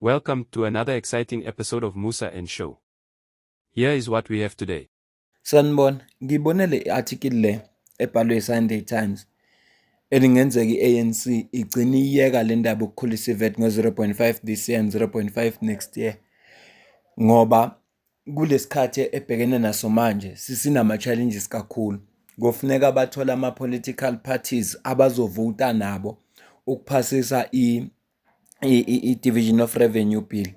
Welcome to another exciting episode of Musa and Show. Here is what we have today. Sanibona, ngibone le article le ebhalwe eSunday Times elingenzeka iANC igcina iyeka le ndaba ukukhulisa iVAT ngo-0.5 this year and 0.5 next year ngoba kulesikhathi ebhekene naso manje sisinama challenges kakhulu. Kufuneka bathola ama-political parties abazovota nabo ukuphasisa i-Division of Revenue Bill.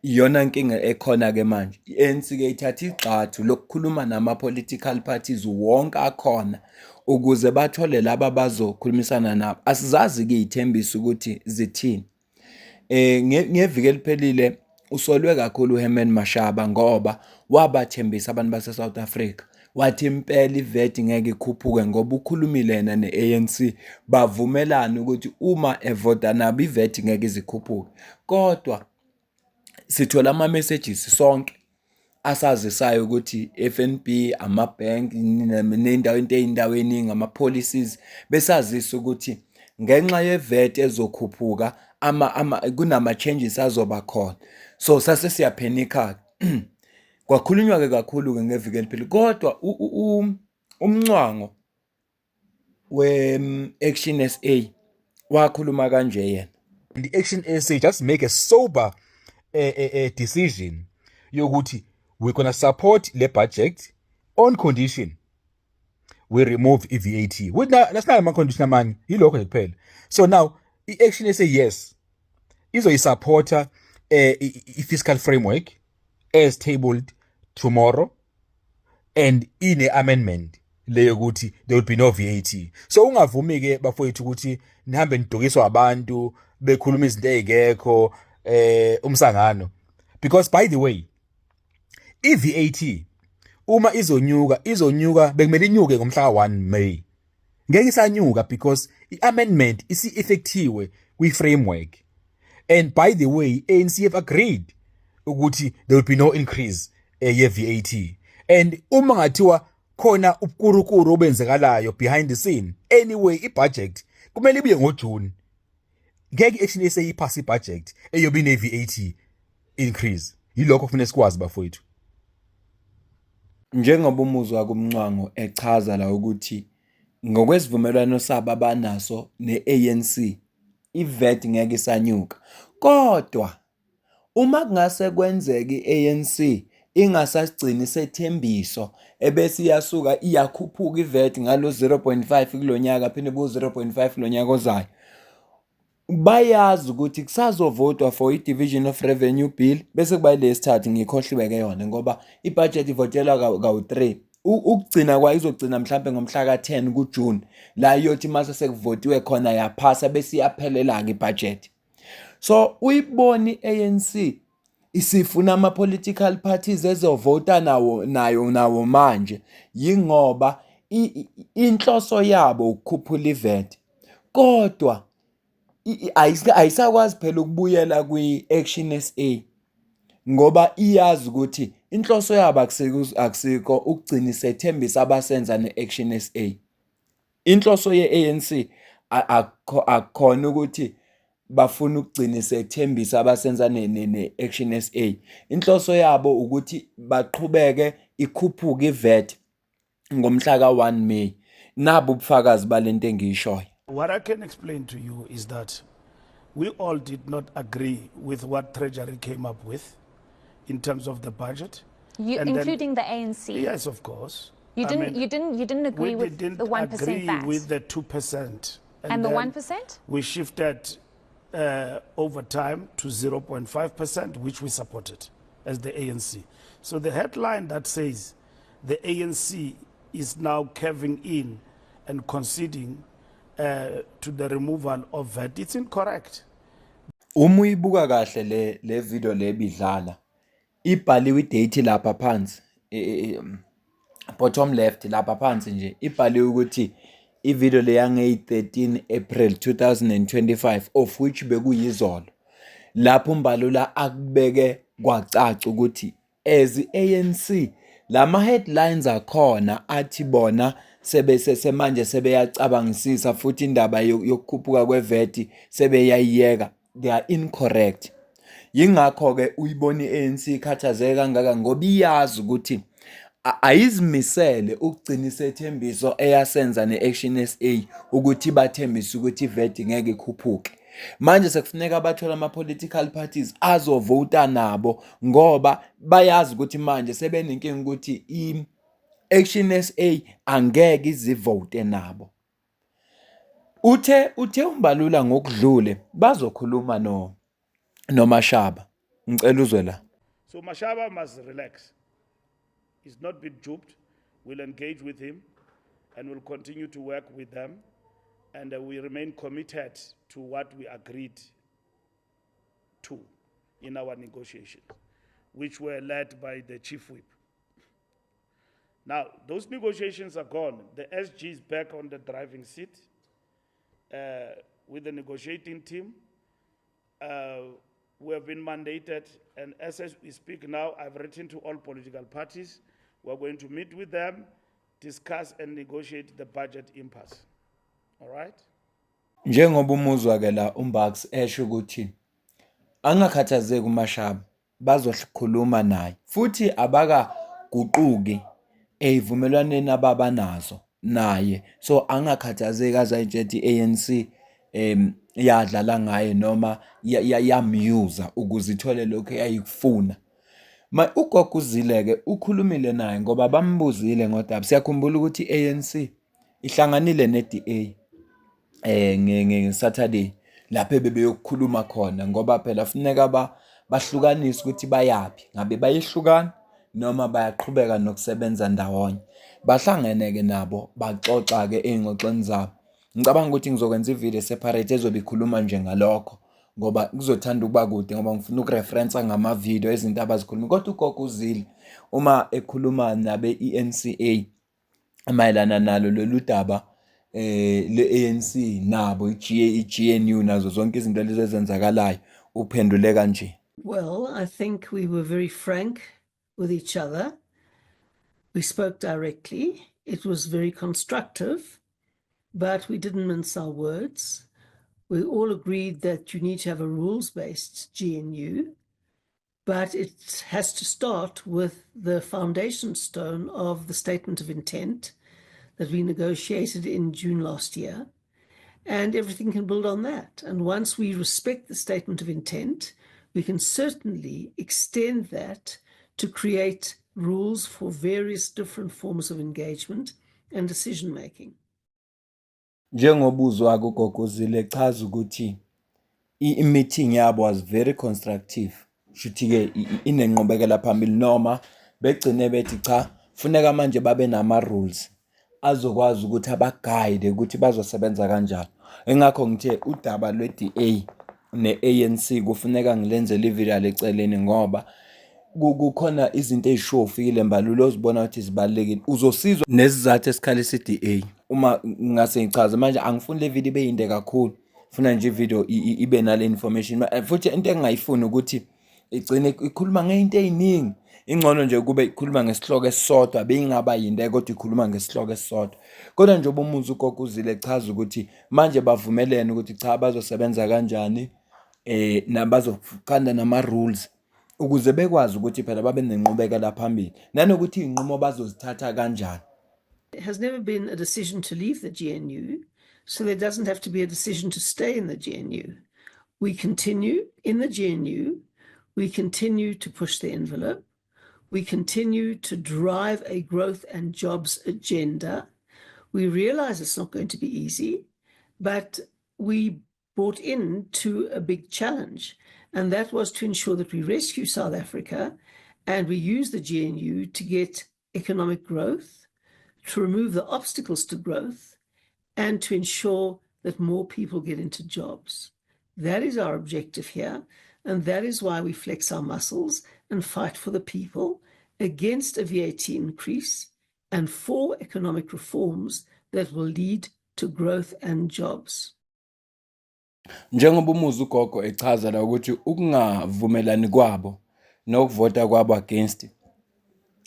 Iyona nkinga ekhona ke manje. I-ANC ke ithatha igxathu lokukhuluma nama-political parties wonke akhona ukuze bathole laba bazokhulumisana nabo. Asizazi-ke iy'thembiso ukuthi zithini. Ngeviki eliphelile usolwe kakhulu uHerman Mashaba ngoba wabathembisa abantu base-South Africa. Wathi impela iVAT ngeke ikhuphuke ngoba ukhulumile yena ne-ANC bavumelana ukuthi uma evota nabo iVAT ngeke izikhuphuke. Kodwa sithola ama-messages sonke asazisayo ukuthi FNB, ama-bank, ney'ndawo ey'ningi, ama-policies besazisa ukuthi ngenxa ye-VAT ezokhuphuka kunama-changes azoba khona. So sase siyaphenika-ke. Kwakhulunywa-ke kakhulu-ke ngeviki eliphilile. Kodwa umncango we-Action SA wakhuluma kanje yena. The Action SA just make a sober decision yokuthi we're going to support the budget on condition we remove VAT. That's not a condition man. Yilokho nje kuphela. So now i-Action SA yes izoyisupporta i-fiscal framework as tabled tomorrow and ine-amendment leyo ukuthi there will be no VAT. So ungavumi-ke bafowethu ukuthi nihambe nidukiswa abantu bekhuluma izinto ezingekho umsangano, because by the way i-VAT uma izonyuka bekumele inyuke ngomhla ka-1 May. Ngeke isanyuka because i-amendment isi-effectiwe kwi-framework, and by the way ANC have agreed ukuthi there will be no increase ye-VAT. And uma ngathiwa khona ubukurukuru obenzekalayo behind the scene, anyway i-budget kumele ibuye ngoJune. Ngeke i-Action SA iphasa i-budget eyobe ine-VAT increase. Yilokho kufanele sikwazi bafowethu. Njengoba umuzwa kumncango echaza la ukuthi ngokwesivumelwano sabo abanaso ne-ANC iVAT ngeke isanyuka. Kodwa uma kungase kwenzeka i-ANC ingasasigcini isethembiso ebese iyasuka iyakhuphuka iVAT ngalo 0.5 kulonyaka phinde ku 0.5 kulonyaka ozayo, bayazi ukuthi kusazovotwa for i-Division of Revenue Bill bese kuba lesithathu ngikhohliwe ke yona ngoba ibudget ivotelwa ka-3. Ukugcina kwayo izogcina mhlambe ngomhla ka-10 kuJune la iyothi mase sekuvotiwe khona yaphasa bese iyaphelela-ke ibudget. So uyibona i-ANC isifuna ama-political parties ezovota nawo manje yingoba inhloso yabo ukukhuphula iVAT. Kodwa ayisakwazi phela ukubuyela kwi-Action SA ngoba iyazi ukuthi inhloso yabo akusikho ukugcina isethembisa abasenza ne-Action SA. Inhloso ye-ANC akukhona ukuthi bafuna ukugcina isethembisa abasenza ne-Action SA. Inhloso yabo ukuthi baqhubeke ikhuphuke iVAT ngomhla ka-1 May. Nabo ubufakazi balento engiyishoyo. What I can explain to you is that we all did not agree with what Treasury came up with in terms of the budget. Including the ANC? Yes, of course. You didn't agree with the 1% VAT? We didn't agree with the 2%. And the 1%? We shifted over time to 0.5%, which we supported as the ANC. So the headline that says the ANC is now caving in and conceding to the removal of VAT, it's incorrect. Uma uyibuka kahle le video le bidlala ibhaliwe idate lapha phansi bottom left lapha phansi nje ibhaliwe ukuthi ivideo le yange-13 April 2025 of which bekuyizolo. Lapho umbalula akubeke kwacaca ukuthi as i-ANC lama headlines akhona athi bona manje sebeyacabangisisa futhi indaba yokukhuphuka kweVAT sebeyayiyeka, they are incorrect. yingakho-ke uyibona i-ANC ikhathazeke kangaka ngoba iyazi ukuthi ayizimisele ukugcina isethembiso eyasenza ne-Action SA ukuthi bathembise ukuthi i-VAT ngeke ikhuphuke. Manje sekufuneka bathole ama-political parties azovota nabo ngoba bayazi ukuthi manje sebenenkinga ukuthi i-Action SA angeke izivote nabo. Uthe uMbalula ngokudlule bazokhuluma noMashaba. Ngicela uzwe la. So Mashaba must relax. He's not been duped. We'll engage with him and we'll continue to work with them. And we remain committed to what we agreed to in our negotiations, which were led by the chief whip. Now, those negotiations are gone. The SG is back on the driving seat with the negotiating team. We have been mandated, and as we speak now, I've written to all political parties. We're going to meet with them, discuss and negotiate the budget impasse. All right? Njengoba umuzwa ke la uMbucks esho ukuthi angakhathazeki uMashaba bazokhuluma naye futhi abakaguquki ezivumelwaneni ababanazo naye, so angakhathazeki azayitshela i-ANC yadlala ngaye noma yamyuza ukuze ithole lokho eyayikufuna. Ugogo uZile-ke ukhulumile naye ngoba bambuzile ngodaba. Siyakhumbula ukuthi i-ANC ihlanganile ne-DA ngeSaturday lapho bebeyokukhuluma khona ngoba phela funeka bahlukanise ukuthi bayaphi, ngabe bayehlukana noma bayaqhubeka nokusebenza ndawonye. Bahlangene-ke nabo baxoxa-ke ey'ngxoxweni zabo. Ngicabanga ukuthi ngizokwenza ivideo separate ezobe ikhuluma nje ngalokho ngoba kuzothanda ukuba kude ngoba ngifuna ukureferensa ngamavidiyo ezinto abazikhuluma. Kodwa ugogo uZile uma ekhuluma nabe i-NCA mayelana nalo lolu daba le-ANC nabo i-GNU nazo zonke izinto lezi ezenzakalayo uphendule kanje. Well, I think we were very frank with each other. We spoke directly. It was very constructive, but we didn't mince our words. We all agreed that you need to have a rules-based GNU, but it has to start with the foundation stone of the statement of intent that we negotiated in June last year, and everything can build on that. And once we respect the statement of intent, we can certainly extend that to create rules for various different forms of engagement and decision-making. Njengoba uzwa ugogo uZile echaza ukuthi i-meeting yabo was very constructive. Shuthi-ke inenqubekela phambili noma begcine bethi cha, funeka manje babe nama-rules azokwazi ukuthi abaguide ukuthi bazosebenza kanjani. Engakho ngithe udaba lwe-DA ne-ANC kufuneka ngilenzele ivideo leceleni ngoba kukhona izinto ezisho ufikile Mbalula ozibona ukuthi zibalekile. Uzosizwa nesizathu esikhalisa i-DA. Uma ngase ngichaze manje angifuni le video ibe yinde kakhulu. Funa nje ivideo ibe nale information. Futhi into engingayifuni ukuthi igcine ikhuluma ngeinto eziningi. Ingcono nje kube ikhuluma ngesihloko esisodwa beyingaba yinde kodwa ikhuluma ngesihloko esisodwa. Kodwa nje umuzi ugogo uZile echaza ukuthi manje bavumelene ukuthi cha bazosebenza kanjani nabazokhanda nama-rules ukuze bekwazi ukuthi phela babe nenqubekela phambili nanokuthi inqumo bazozithatha kanjani. It has never been a decision to leave the GNU, so there doesn't have to be a decision to stay in the GNU. We continue in the GNU, we continue to push the envelope, we continue to drive a growth and jobs agenda. We realize it's not going to be easy, but we brought into a big challenge, and that was to ensure that we rescue South Africa and we use the GNU to get economic growth, to remove the obstacles to growth, and to ensure that more people get into jobs. That is our objective here, and that is why we flex our muscles and fight for the people against a VAT increase and for economic reforms that will lead to growth and jobs. Njengoba umuzi ugogo echaza la ukuthi ukungavumelani kwabo nokuvota kwabo against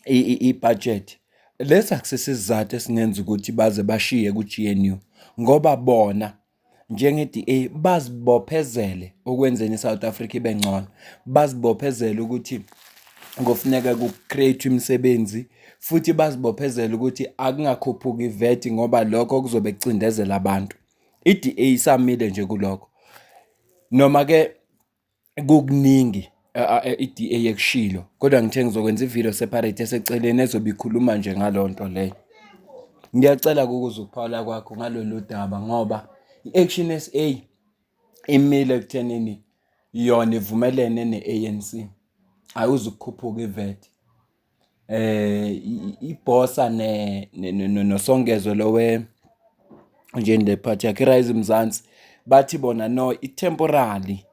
i-budget lesi akusisizathu esingenza ukuthi baze bashiye ku-GNU ngoba bona njenge-DA bazibophezele okwenzeni iSouth Africa ibe ngcono, bazibophezele ukuthi ngofuneka ku-create imisebenzi, futhi bazibophezele ukuthi akungakhuphuki iVAT ngoba lokho kuzobe kucindezela abantu. I-DA isamile nje kulokho, noma-ke kukuningi i-DA yekushilo, kodwa ngithe ngizokwenza ivideo separate eseceleni ezobe ikhuluma nje ngalo nto leyo. Ngiyacela ukuza ukuphawula kwakho ngalolu daba ngoba i-Action SA imile ekuthenini yona ivumelene ne-ANC, ayuzi ukukhuphuka iVAT. Ibhosa nosongezo lowe nje le party yakhe Rise Mzansi bathi bona no, i-temporary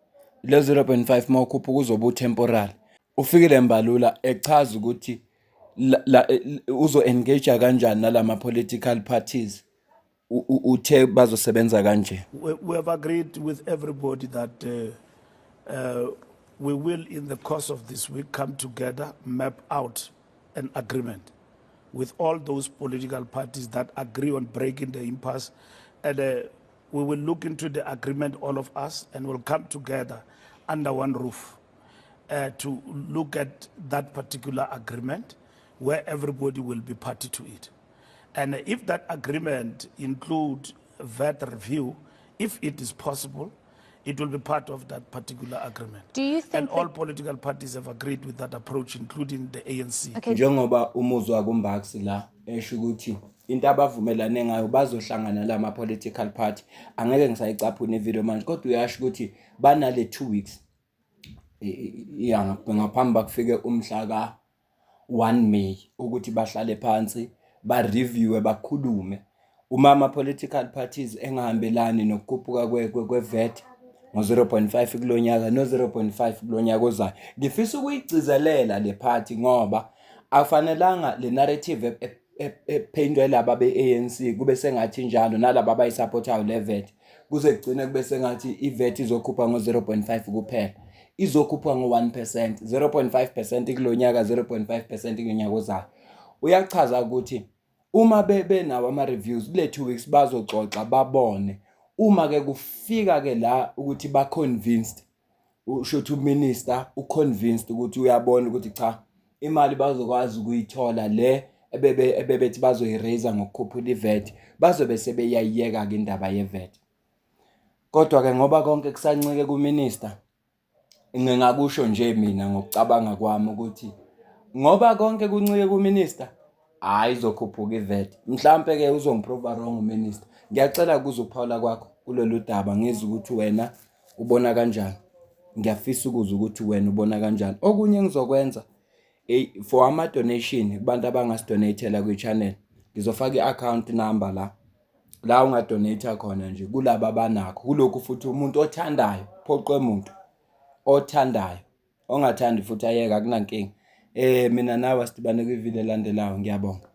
le 0.5 mawukhuphuka uzobe utemporary. Ufikile Mbalula echaza ukuthi uzo-engage kanjani nalama political parties, uthe bazosebenza kanje. We have agreed with everybody that we will, in the course of this week, come together, map out an agreement with all those political parties that agree on breaking the impasse. And we will look into the agreement, all of us, and we'll come together under one roof to look at that particular agreement where everybody will be party to it. And if that agreement includes VAT review, if it is possible, it will be part of that particular agreement. Do you think and all political parties have agreed with that approach, including the ANC. Okay. Njengoba umuzwa kuMbaxi la esho ukuthi into abavumelane ngayo bazohlangana lama political party, angeke ngisayicaphuna ivideo manje, kodwa uyasho ukuthi banale 2 weeks ngaphambi bakufike umhla ka 1 May ukuthi bahlale phansi ba-reviewe bakhulume. Uma ama-political parties engahambelani nokukhuphuka kwe-VAT ngo-0.5 kulonyaka no-0.5 kulonyaka ozayo, ngifisa ukuyigcizelela le party ngoba akufanelanga le narrative ephindwe laba be-ANC kube sengathi njalo nalaba abayisupportayo le VAT kuze kugcine kube sengathi i-VAT izokhupha ngo-0.5 kuphela. Izokhupha ngo-1%, 0.5% kulonyaka, 0.5% kunyaka ozayo. Uyachaza ukuthi uma benawo ama-reviews kule 2 weeks bazoxoxa babone, uma ke kufika ke la ukuthi ba-convinced, ushuthi uminister u-convinced ukuthi uyabona ukuthi cha imali bazokwazi ukuyithola le ebebethi bazoyiraise ngokukhuphula iVAT, bazobe sebeyayiyeka ke indaba yeVAT. Kodwa ke ngoba konke kusancike kuminister, ngingakusho nje mina ngokucabanga kwami ukuthi ngoba konke kuncike kuminister, hayi izokhuphuka iVAT. Mhlambe ke uzongiprova wrong uminister. Ngiyacela ukuza ukuphawula kwakho kulolu daba ngizwe ukuthi wena ubona kanjani. Ngiyafisa ukuza ukuthi wena ubona kanjani. Okunye ngizokwenza for ama donation kubantu abangasidonatela kwi-channel, ngizofaka i-account number la ungadonate khona nje kulabo abanakho. Kulokhu futhi umuntu othandayo, phoqwe umuntu othandayo, ongathandi futhi ayeka kunankinga. Mina nawe sidibane kwivideo elandelayo. Ngiyabonga.